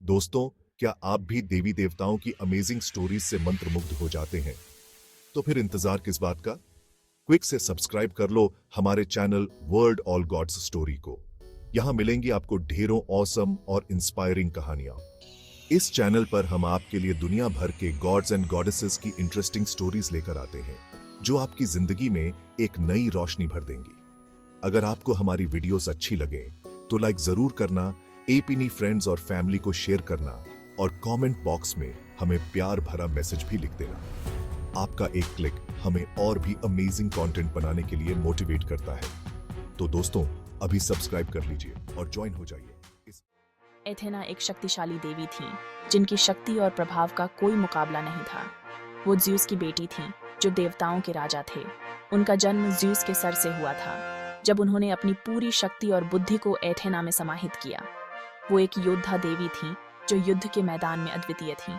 दोस्तों, क्या आप भी देवी देवताओं की अमेजिंग स्टोरीज से मंत्रमुग्ध हो जाते हैं? तो फिर इंतजार किस बात का? क्विक से सब्सक्राइब कर लो हमारे channel world all gods story को। यहाँ मिलेंगी आपको ढेरों ऑसम और इंस्पायरिंग कहानियां। इस चैनल पर हम आपके लिए दुनिया भर के गॉड्स एंड गॉडेसेस की इंटरेस्टिंग स्टोरीज लेकर आते हैं, जो आपकी जिंदगी में एक नई रोशनी भर देंगी। अगर आपको हमारी वीडियोस अच्छी लगे तो लाइक जरूर करना, एपीनी फ्रेंड्स और फैमिली को शेयर करना और कमेंट बॉक्स में हमें प्यार भरा मैसेज भी लिख देना। आपका एक क्लिक हमें और भी अमेजिंग कंटेंट बनाने के लिए मोटिवेट करता है। तो दोस्तों, अभी सब्सक्राइब कर लीजिए और ज्वाइन हो जाइए। एथेना एक शक्तिशाली देवी थी, जिनकी शक्ति और प्रभाव का कोई मुकाबला नहीं था। वो ज्यूस की बेटी थी, जो देवताओं के राजा थे। उनका जन्म ज्यूस के सर से हुआ था, जब उन्होंने अपनी पूरी शक्ति और बुद्धि को एथेना में समाहित किया। वो एक योद्धा देवी थी, जो युद्ध के मैदान में अद्वितीय थी।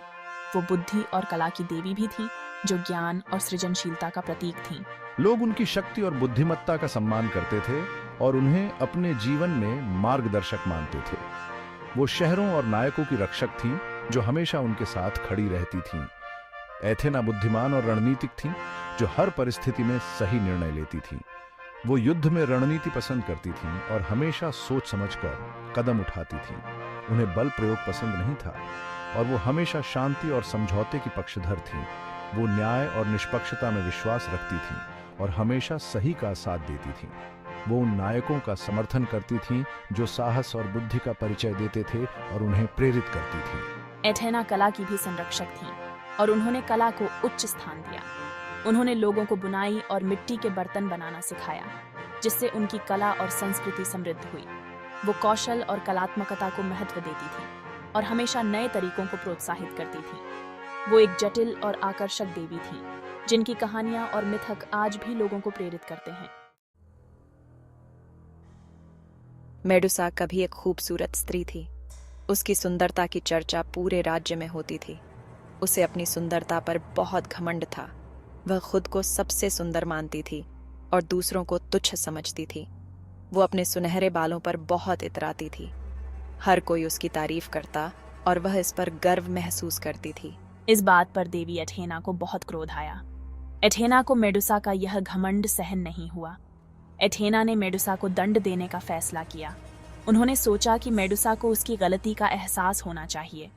वो बुद्धि और कला की देवी भी थी, जो ज्ञान और सृजनशीलता का प्रतीक थी। लोग उनकी शक्ति और बुद्धिमत्ता का सम्मान करते थे और उन्हें अपने जीवन में मार्गदर्शक मानते थे। वो शहरों और नायकों की रक्षक थी, जो हमेशा उनके साथ खड़ी रहती थीं। एथेना बुद्धिमान और रणनीतिक थीं, जो हर परिस्थिति में सही निर्णय लेती थीं। वो युद्ध में रणनीति पसंद करती थीं और हमेशा सोच समझकर कदम उठाती थीं। उन्हें बल प्रयोग पसंद नहीं था और वो हमेशा शांति और समझौते की पक्षधर थीं। वो न्याय और निष्पक्षता में विश्वास रखती थीं और हमेशा सही का साथ देती थीं। वो उन नायकों का समर्थन करती थीं जो साहस और बुद्धि का परिचय देते थे और उन्हें प्रेरित करती थीं। एथेना कला की भी संरक्षक थी और उन्होंने कला को उच्च स्थान दिया। उन्होंने लोगों को बुनाई और मिट्टी के बर्तन बनाना सिखाया, जिससे उनकी कला और संस्कृति समृद्ध हुई। वो कौशल और कलात्मकता को महत्व देती थी और हमेशा नए तरीकों को प्रोत्साहित करती थी। वो एक जटिल और आकर्षक देवी थी, जिनकी कहानियां और मिथक आज भी लोगों को प्रेरित करते हैं। मेडुसा कभी एक खूबसूरत स्त्री थी। उसकी सुंदरता की चर्चा पूरे राज्य में होती थी। उसे अपनी सुंदरता पर बहुत घमंड था। वह खुद को सबसे सुंदर मानती थी और दूसरों को तुच्छ समझती थी। वो अपने सुनहरे बालों पर बहुत इतराती थी। हर कोई उसकी तारीफ करता और वह इस पर गर्व महसूस करती थी। इस बात पर देवी एथेना को बहुत क्रोध आया। एथेना को मेडुसा का यह घमंड सहन नहीं हुआ। एथेना ने मेडुसा को दंड देने का फैसला किया। उन्होंने सोचा कि मेडुसा को उसकी गलती का एहसास होना चाहिए।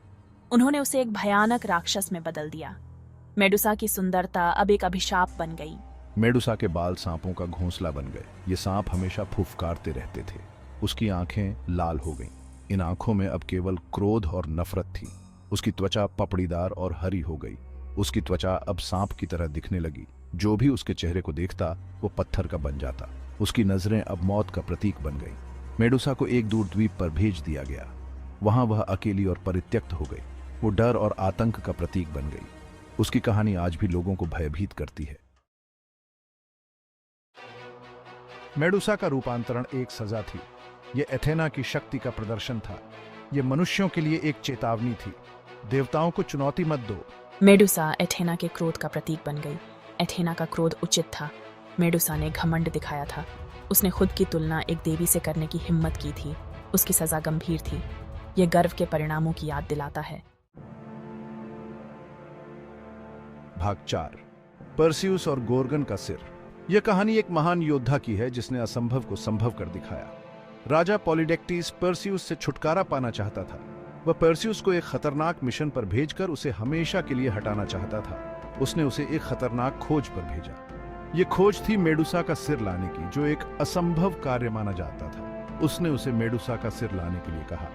उन्होंने उसे एक भयानक राक्षस में बदल दिया। मेडुसा की सुंदरता अब एक अभिशाप बन गई। मेडुसा के बाल सांपों का घोंसला बन गए। ये सांप हमेशा फुफकारते रहते थे। उसकी आंखें लाल हो गईं। इन आंखों में अब केवल क्रोध और नफरत थी। उसकी त्वचा पपड़ीदार और हरी हो गई। उसकी त्वचा अब सांप की तरह दिखने लगी। जो भी उसके चेहरे को देखता वो पत्थर का बन जाता। उसकी नजरें अब मौत का प्रतीक बन गई। मेडुसा को एक दूर द्वीप पर भेज दिया गया। वहां वह अकेली और परित्यक्त हो गई। वो डर और आतंक का प्रतीक बन गई। उसकी कहानी आज भी लोगों को भयभीत करती है। मेडुसा का रूपांतरण एक सजा थी। यह एथेना की शक्ति का प्रदर्शन था। यह मनुष्यों के लिए एक चेतावनी थी। देवताओं को चुनौती मत दो। मेडुसा एथेना के क्रोध का प्रतीक बन गई। एथेना का क्रोध उचित था। मेडुसा ने घमंड दिखाया था। उसने खुद की तुलना एक देवी से करने की हिम्मत की थी। उसकी सजा गंभीर थी। यह गर्व के परिणामों की याद दिलाता है। भाग 4, परसियुस और गोर्गन का सिर। यह कहानी एक महान योद्धा की है, जिसने असंभव को संभव कर दिखाया। राजा पॉलीडेक्टिस परसियुस से छुटकारा पाना चाहता था। वह परसियुस को एक खतरनाक मिशन पर भेजकर उसे हमेशा के लिए हटाना चाहता था। उसने उसे एक खतरनाक खोज पर भेजा। यह खोज थी मेडुसा का सिर लाने की, जो एक असंभव कार्य माना जाता था। उसने उसे मेडुसा का सिर लाने के लिए कहा।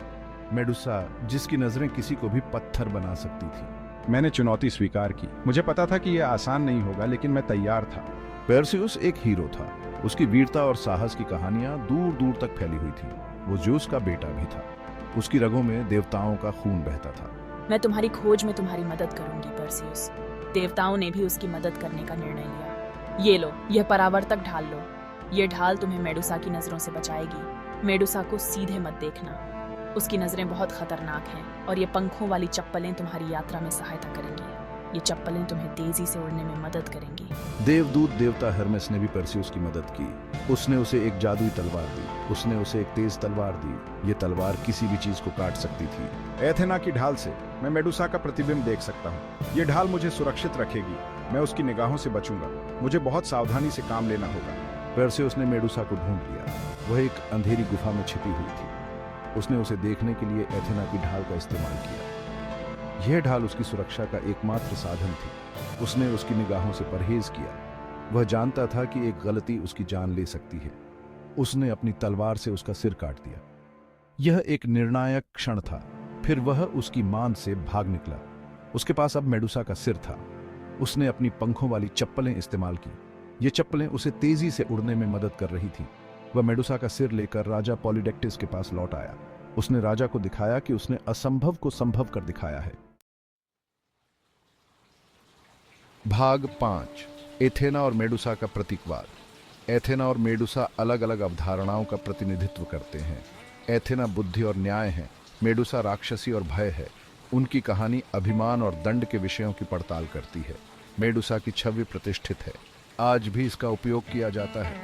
मेडुसा, जिसकी नजरें किसी को भी पत्थर बना सकती थी। मैंने चुनौती स्वीकार की। मुझे पता था कि यह आसान नहीं होगा, लेकिन मैं तैयार था। परसियुस एक हीरो था। उसकी वीरता और साहस की कहानियां दूर दूर तक फैली हुई थी। वो ज्यूस का बेटा भी था। उसकी रगों में देवताओं का खून बहता था। मैं तुम्हारी खोज में तुम्हारी मदद करूंगी परसियुस। देवताओं ने भी उसकी मदद करने का निर्णय लिया। ये लो, यह परावर्तक ढाल लो। यह ढाल तुम्हें मेडुसा की नजरों से बचाएगी। मेडुसा को सीधे मत देखना। उसकी नजरें बहुत खतरनाक हैं और ये पंखों वाली चप्पलें तुम्हारी यात्रा में सहायता करेंगी। ये चप्पलें तुम्हें तेजी से उड़ने में मदद करेंगी। देवदूत देवता हर्मेस ने भी परसिउस की मदद की। उसने उसे एक जादुई तलवार दी। उसने उसे एक तेज तलवार दी। ये तलवार किसी भी चीज को काट सकती थी। एथेना की ढाल से मैं मेडुसा का प्रतिबिंब देख सकता हूँ। ये ढाल मुझे सुरक्षित रखेगी। मैं उसकी निगाहों से बचूंगा। मुझे बहुत सावधानी से काम लेना होगा। परसिउस ने मेडुसा को ढूंढ लिया। वह एक अंधेरी गुफा में छिपी हुई थी। उसने उसे देखने के लिए एथेना की ढाल का इस्तेमाल किया। यह ढाल उसकी सुरक्षा का एकमात्र साधन थी। उसने उसकी निगाहों से परहेज किया। वह जानता था कि एक गलती उसकी जान ले सकती है। उसने अपनी तलवार से उसका सिर काट दिया। यह एक निर्णायक क्षण था। फिर वह उसकी मान से भाग निकला। उसके पास अब मेडुसा का सिर था। उसने अपनी पंखों वाली चप्पलें इस्तेमाल की। ये चप्पलें उसे तेजी से उड़ने में मदद कर रही थीं। वह मेडुसा का सिर लेकर राजा पॉलीडेक्टिस के पास लौट आया। उसने राजा को दिखाया कि उसने असंभव को संभव कर दिखाया है। भाग 5। एथेना और मेडुसा का प्रतीकवाद। एथेना और मेडुसा अलग अलग अवधारणाओं का प्रतिनिधित्व करते हैं। एथेना बुद्धि और न्याय है। मेडुसा राक्षसी और भय है। उनकी कहानी अभिमान और दंड के विषयों की पड़ताल करती है। मेडुसा की छवि प्रतिष्ठित है। आज भी इसका उपयोग किया जाता है।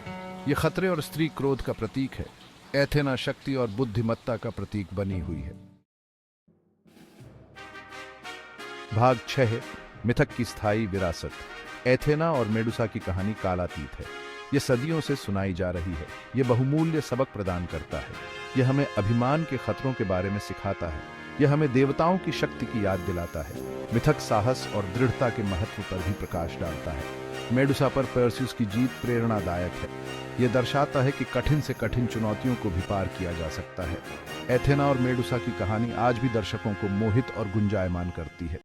यह खतरे और स्त्री क्रोध का प्रतीक है। एथेना शक्ति और बुद्धिमत्ता का प्रतीक बनी हुई है। भाग 6। मिथक की स्थायी विरासत। एथेना और मेडुसा की कहानी कालातीत है। यह सदियों से सुनाई जा रही है। यह बहुमूल्य सबक प्रदान करता है। यह हमें अभिमान के खतरों के बारे में सिखाता है। यह हमें देवताओं की शक्ति की याद दिलाता है। मिथक साहस और दृढ़ता के महत्व पर भी प्रकाश डालता है। मेडुसा पर परसिउस की जीत प्रेरणादायक है। यह दर्शाता है कि कठिन से कठिन चुनौतियों को भी पार किया जा सकता है। एथेना और मेडुसा की कहानी आज भी दर्शकों को मोहित और गुंजायमान करती है।